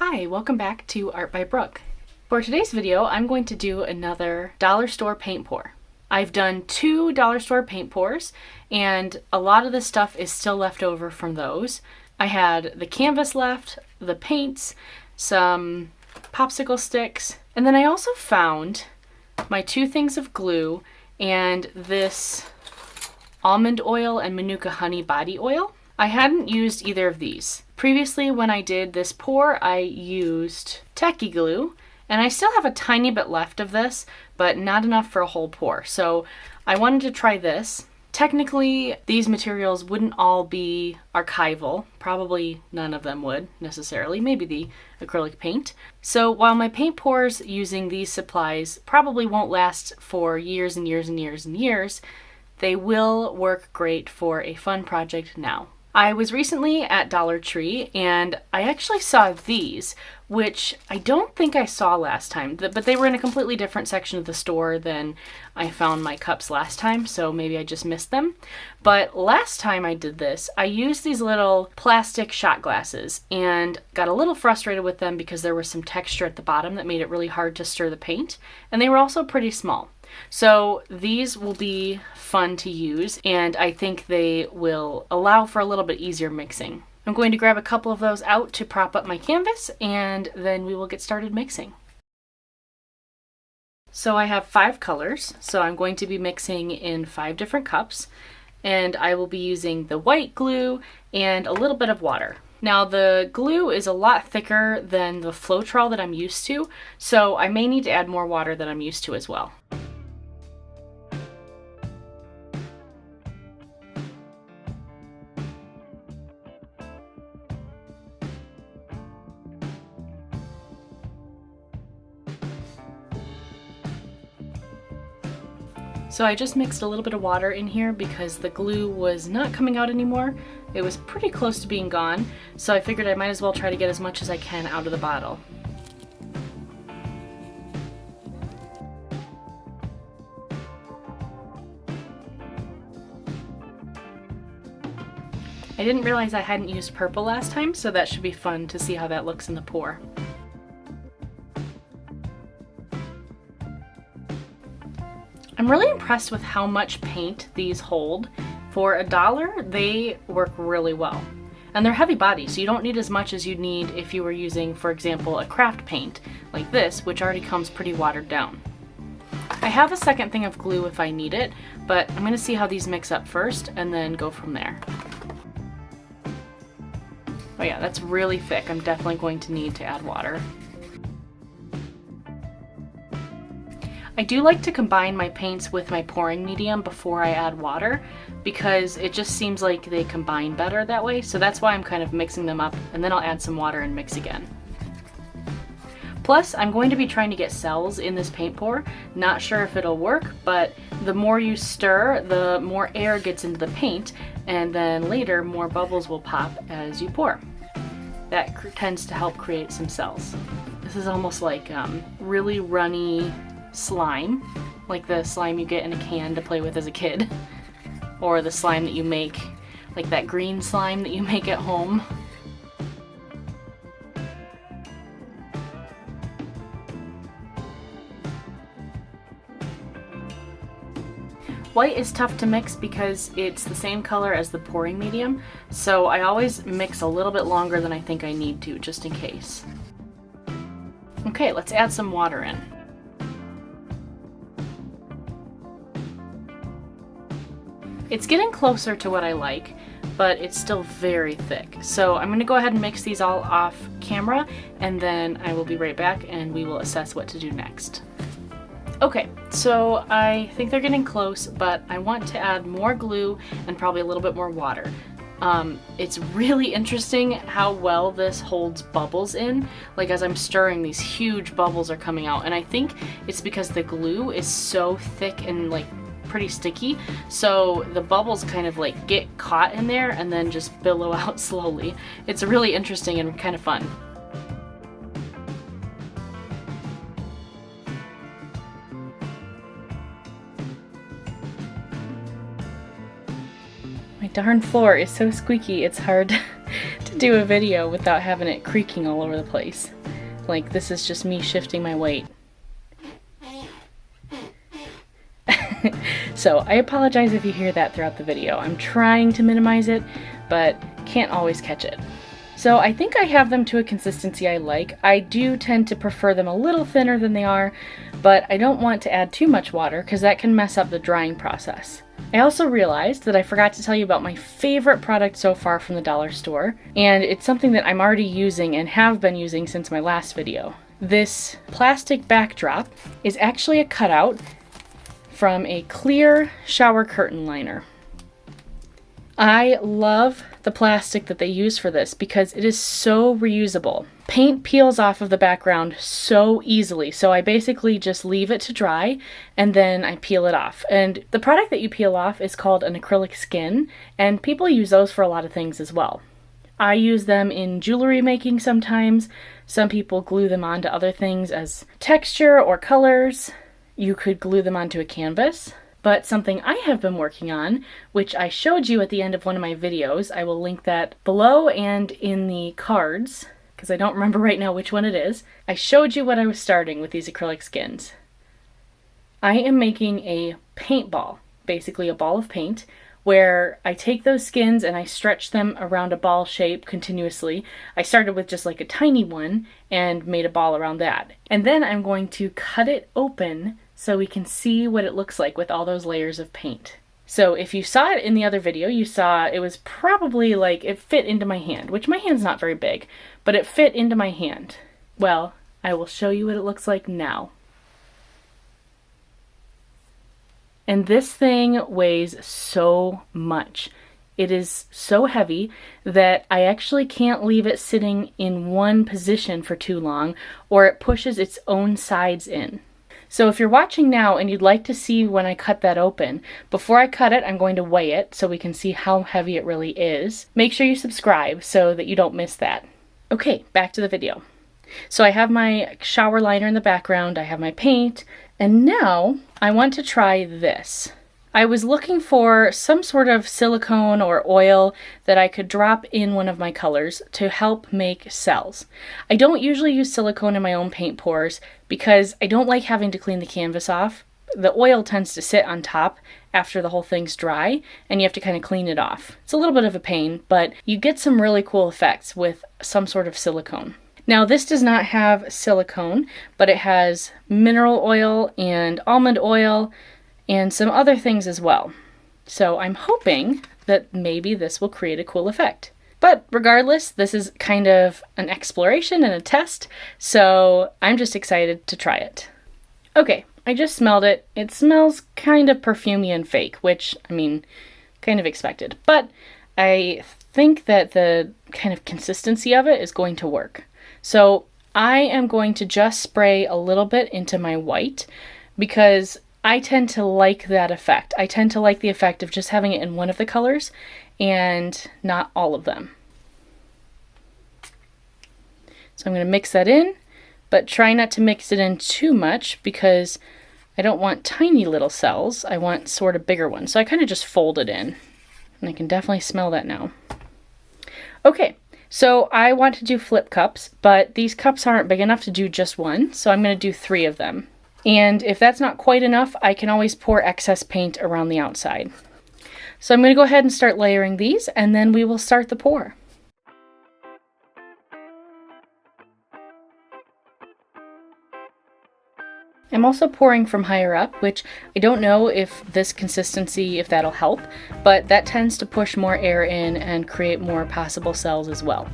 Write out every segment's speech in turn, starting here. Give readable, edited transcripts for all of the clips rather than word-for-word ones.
Hi, welcome back to Art by Brooke. For today's video, I'm going to do another dollar store paint pour. I've done 2 dollar store paint pours, and a lot of the stuff is still left over from those. I had the canvas left, the paints, some popsicle sticks, and then I also found my 2 things of glue and this almond oil and manuka honey body oil. I hadn't used either of these. Previously, when I did this pour, I used tacky glue, and I still have a tiny bit left of this, but not enough for a whole pour. So I wanted to try this. Technically, these materials wouldn't all be archival. Probably none of them would necessarily, maybe the acrylic paint. So while my paint pours using these supplies probably won't last for years and years and years and years, they will work great for a fun project now. I was recently at Dollar Tree and I actually saw these, which I don't think I saw last time, but they were in a completely different section of the store than I found my cups last time, so maybe I just missed them. But last time I did this, I used these little plastic shot glasses and got a little frustrated with them because there was some texture at the bottom that made it really hard to stir the paint, and they were also pretty small. So these will be fun to use, and I think they will allow for a little bit easier mixing. I'm going to grab a couple of those out to prop up my canvas, and then we will get started mixing. So I have 5 colors, so I'm going to be mixing in 5 different cups, and I will be using the white glue and a little bit of water. Now the glue is a lot thicker than the Floetrol that I'm used to, so I may need to add more water than I'm used to as well. So I just mixed a little bit of water in here because the glue was not coming out anymore. It was pretty close to being gone, so I figured I might as well try to get as much as I can out of the bottle. I didn't realize I hadn't used purple last time, so that should be fun to see how that looks in the pour. I'm really impressed with how much paint these hold. For $1, they work really well. And they're heavy body, so you don't need as much as you'd need if you were using, for example, a craft paint like this, which already comes pretty watered down. I have a second thing of glue if I need it, but I'm going to see how these mix up first and then go from there. Oh yeah, that's really thick. I'm definitely going to need to add water. I do like to combine my paints with my pouring medium before I add water because it just seems like they combine better that way, so that's why I'm kind of mixing them up, and then I'll add some water and mix again. Plus, I'm going to be trying to get cells in this paint pour. Not sure if it'll work, but the more you stir, the more air gets into the paint, and then later more bubbles will pop as you pour. That tends to help create some cells. This is almost like really runny slime, like the slime you get in a can to play with as a kid, or the slime that you make, like that green slime that you make at home. White is tough to mix because it's the same color as the pouring medium, so I always mix a little bit longer than I think I need to, just in case. Okay, let's add some water in. It's getting closer to what I like, but it's still very thick. So I'm gonna go ahead and mix these all off camera, and then I will be right back and we will assess what to do next. Okay, so I think they're getting close, but I want to add more glue and probably a little bit more water. It's really interesting how well this holds bubbles in. Like as I'm stirring, these huge bubbles are coming out, and I think it's because the glue is so thick and like pretty sticky, so the bubbles kind of like get caught in there and then just billow out slowly. It's really interesting and kind of fun. My darn floor is so squeaky, it's hard to do a video without having it creaking all over the place. Like, this is just me shifting my weight. So I apologize if you hear that throughout the video. I'm trying to minimize it, but can't always catch it. So I think I have them to a consistency I like. I do tend to prefer them a little thinner than they are, but I don't want to add too much water because that can mess up the drying process. I also realized that I forgot to tell you about my favorite product so far from the dollar store, and it's something that I'm already using and have been using since my last video. This plastic backdrop is actually a cutout from a clear shower curtain liner. I love the plastic that they use for this because it is so reusable. Paint peels off of the background so easily, so I basically just leave it to dry and then I peel it off. And the product that you peel off is called an acrylic skin, and people use those for a lot of things as well. I use them in jewelry making sometimes. Some people glue them onto other things as texture or colors. You could glue them onto a canvas. But something I have been working on, which I showed you at the end of one of my videos, I will link that below and in the cards, because I don't remember right now which one it is. I showed you what I was starting with these acrylic skins. I am making a paintball, basically a ball of paint, where I take those skins and I stretch them around a ball shape continuously. I started with just like a tiny one and made a ball around that. And then I'm going to cut it open so we can see what it looks like with all those layers of paint. So if you saw it in the other video, you saw it was probably like, it fit into my hand, which my hand's not very big, but it fit into my hand. Well, I will show you what it looks like now. And this thing weighs so much. It is so heavy that I actually can't leave it sitting in one position for too long, or it pushes its own sides in. So if you're watching now and you'd like to see when I cut that open, before I cut it, I'm going to weigh it so we can see how heavy it really is. Make sure you subscribe so that you don't miss that. Okay, back to the video. So I have my shower liner in the background, I have my paint, and now I want to try this. I was looking for some sort of silicone or oil that I could drop in one of my colors to help make cells. I don't usually use silicone in my own paint pours because I don't like having to clean the canvas off. The oil tends to sit on top after the whole thing's dry, and you have to kind of clean it off. It's a little bit of a pain, but you get some really cool effects with some sort of silicone. Now this does not have silicone, but it has mineral oil and almond oil and some other things as well. So I'm hoping that maybe this will create a cool effect. But regardless, this is kind of an exploration and a test, so I'm just excited to try it. Okay, I just smelled it. It smells kind of perfumey and fake, which, I mean, kind of expected. But I think that the kind of consistency of it is going to work. So I am going to just spray a little bit into my white because I tend to like that effect. I tend to like the effect of just having it in one of the colors and not all of them. So I'm going to mix that in, but try not to mix it in too much because I don't want tiny little cells. I want sort of bigger ones. So I kind of just fold it in, and I can definitely smell that now. Okay, so I want to do flip cups, but these cups aren't big enough to do just one, so I'm going to do 3 of them. And if that's not quite enough, I can always pour excess paint around the outside. So I'm going to go ahead and start layering these, and then we will start the pour. I'm also pouring from higher up, which I don't know if this consistency, if that'll help, but that tends to push more air in and create more possible cells as well.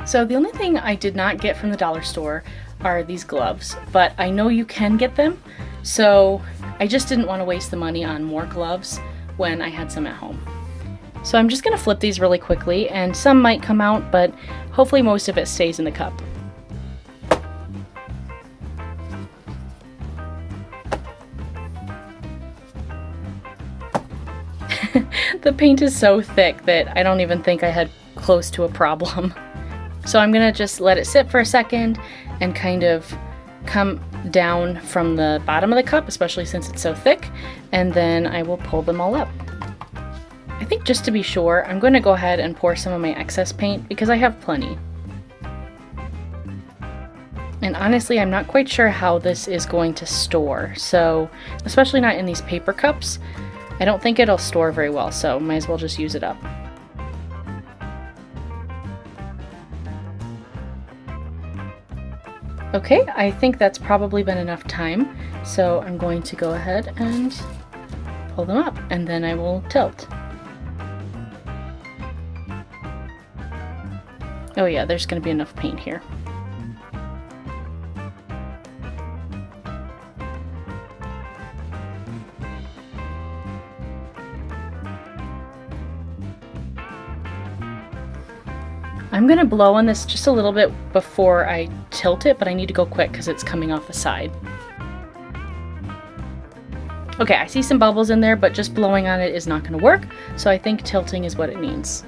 So the only thing I did not get from the dollar store are these gloves, but I know you can get them, so I just didn't want to waste the money on more gloves when I had some at home. So I'm just going to flip these really quickly, and some might come out, but hopefully most of it stays in the cup. The paint is so thick that I don't even think I had close to a problem. So I'm gonna just let it sit for a second, and kind of come down from the bottom of the cup, especially since it's so thick, and then I will pull them all up. I think just to be sure, I'm going to go ahead and pour some of my excess paint because I have plenty. And honestly, I'm not quite sure how this is going to store, so especially not in these paper cups, I don't think it'll store very well, so might as well just use it up. Okay, I think that's probably been enough time, so I'm going to go ahead and pull them up, and then I will tilt. Oh yeah, there's going to be enough paint here. I'm going to blow on this just a little bit before I tilt it, but I need to go quick because it's coming off the side. Okay, I see some bubbles in there, but just blowing on it is not going to work, so I think tilting is what it needs.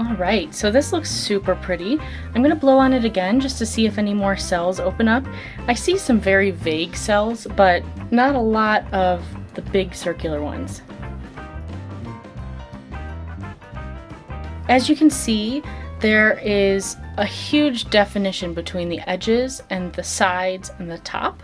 Alright, so this looks super pretty. I'm going to blow on it again just to see if any more cells open up. I see some very vague cells, but not a lot of the big circular ones. As you can see, there is a huge definition between the edges and the sides and the top.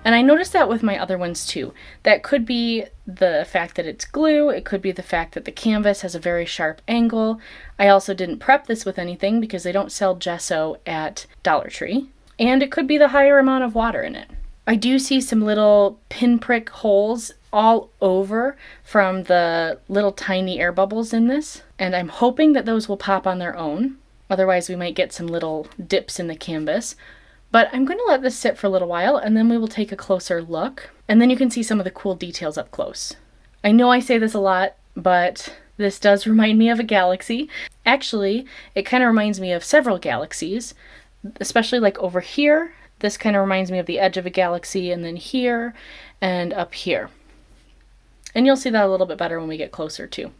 And I noticed that with my other ones too. That could be the fact that it's glue, it could be the fact that the canvas has a very sharp angle. I also didn't prep this with anything because they don't sell gesso at Dollar Tree. And it could be the higher amount of water in it. I do see some little pinprick holes all over from the little tiny air bubbles in this. And I'm hoping that those will pop on their own. Otherwise we might get some little dips in the canvas. But I'm going to let this sit for a little while and then we will take a closer look. And then you can see some of the cool details up close. I know I say this a lot, but this does remind me of a galaxy. Actually, it kind of reminds me of several galaxies, especially like over here. This kind of reminds me of the edge of a galaxy, and then here and up here. And you'll see that a little bit better when we get closer too.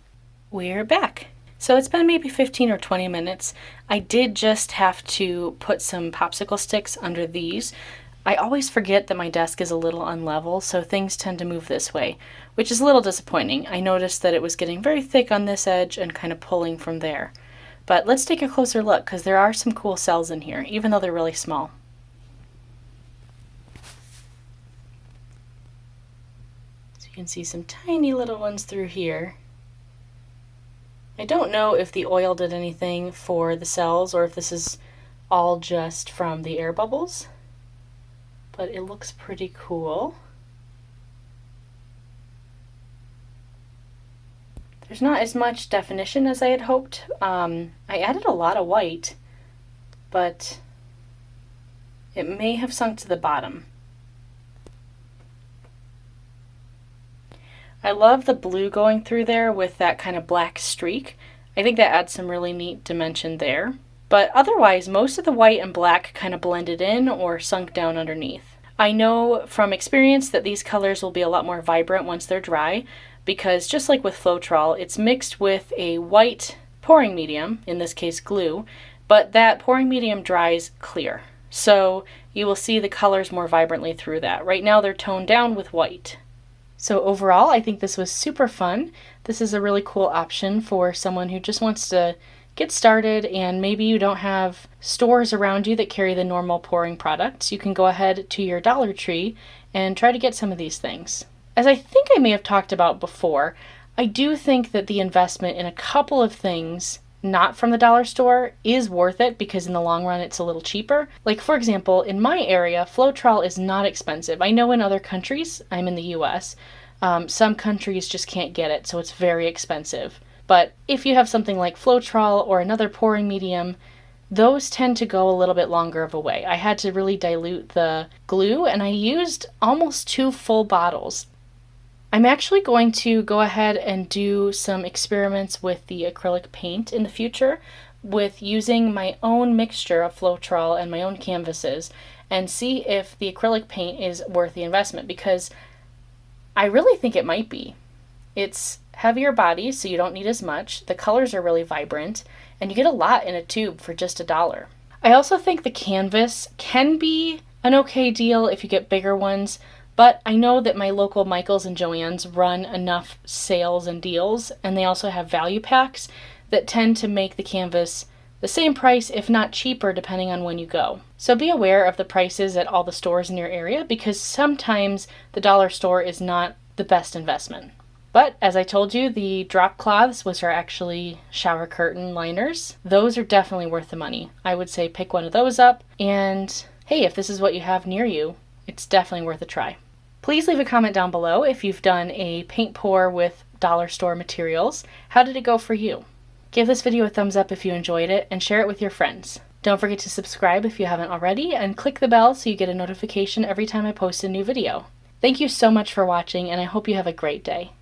We're back. So it's been maybe 15 or 20 minutes. I did just have to put some popsicle sticks under these. I always forget that my desk is a little unlevel, so things tend to move this way, which is a little disappointing. I noticed that it was getting very thick on this edge and kind of pulling from there. But let's take a closer look because there are some cool cells in here, even though they're really small. So you can see some tiny little ones through here. I don't know if the oil did anything for the cells or if this is all just from the air bubbles, but it looks pretty cool. There's not as much definition as I had hoped. I added a lot of white, but it may have sunk to the bottom. I love the blue going through there with that kind of black streak. I think that adds some really neat dimension there. But otherwise, most of the white and black kind of blended in or sunk down underneath. I know from experience that these colors will be a lot more vibrant once they're dry, because just like with Floetrol, it's mixed with a white pouring medium, in this case glue, but that pouring medium dries clear. So you will see the colors more vibrantly through that. Right now they're toned down with white. So overall, I think this was super fun. This is a really cool option for someone who just wants to get started and maybe you don't have stores around you that carry the normal pouring products. You can go ahead to your Dollar Tree and try to get some of these things. As I think I may have talked about before, I do think that the investment in a couple of things not from the dollar store is worth it because in the long run it's a little cheaper. Like for example, in my area, Floetrol is not expensive. I know in other countries, I'm in the US, some countries just can't get it, so it's very expensive. But if you have something like Floetrol or another pouring medium, those tend to go a little bit longer of a way. I had to really dilute the glue, and I used almost 2 full bottles. I'm actually going to go ahead and do some experiments with the acrylic paint in the future with using my own mixture of Floetrol and my own canvases and see if the acrylic paint is worth the investment, because I really think it might be. It's heavier body, so you don't need as much. The colors are really vibrant, and you get a lot in a tube for just $1. I also think the canvas can be an okay deal if you get bigger ones, but I know that my local Michaels and Joann's run enough sales and deals, and they also have value packs that tend to make the canvas the same price, if not cheaper, depending on when you go. So be aware of the prices at all the stores in your area, because sometimes the dollar store is not the best investment. But as I told you, the drop cloths, which are actually shower curtain liners, those are definitely worth the money. I would say pick one of those up, and hey, if this is what you have near you, it's definitely worth a try. Please leave a comment down below if you've done a paint pour with dollar store materials. How did it go for you? Give this video a thumbs up if you enjoyed it, and share it with your friends. Don't forget to subscribe if you haven't already, and click the bell so you get a notification every time I post a new video. Thank you so much for watching, and I hope you have a great day.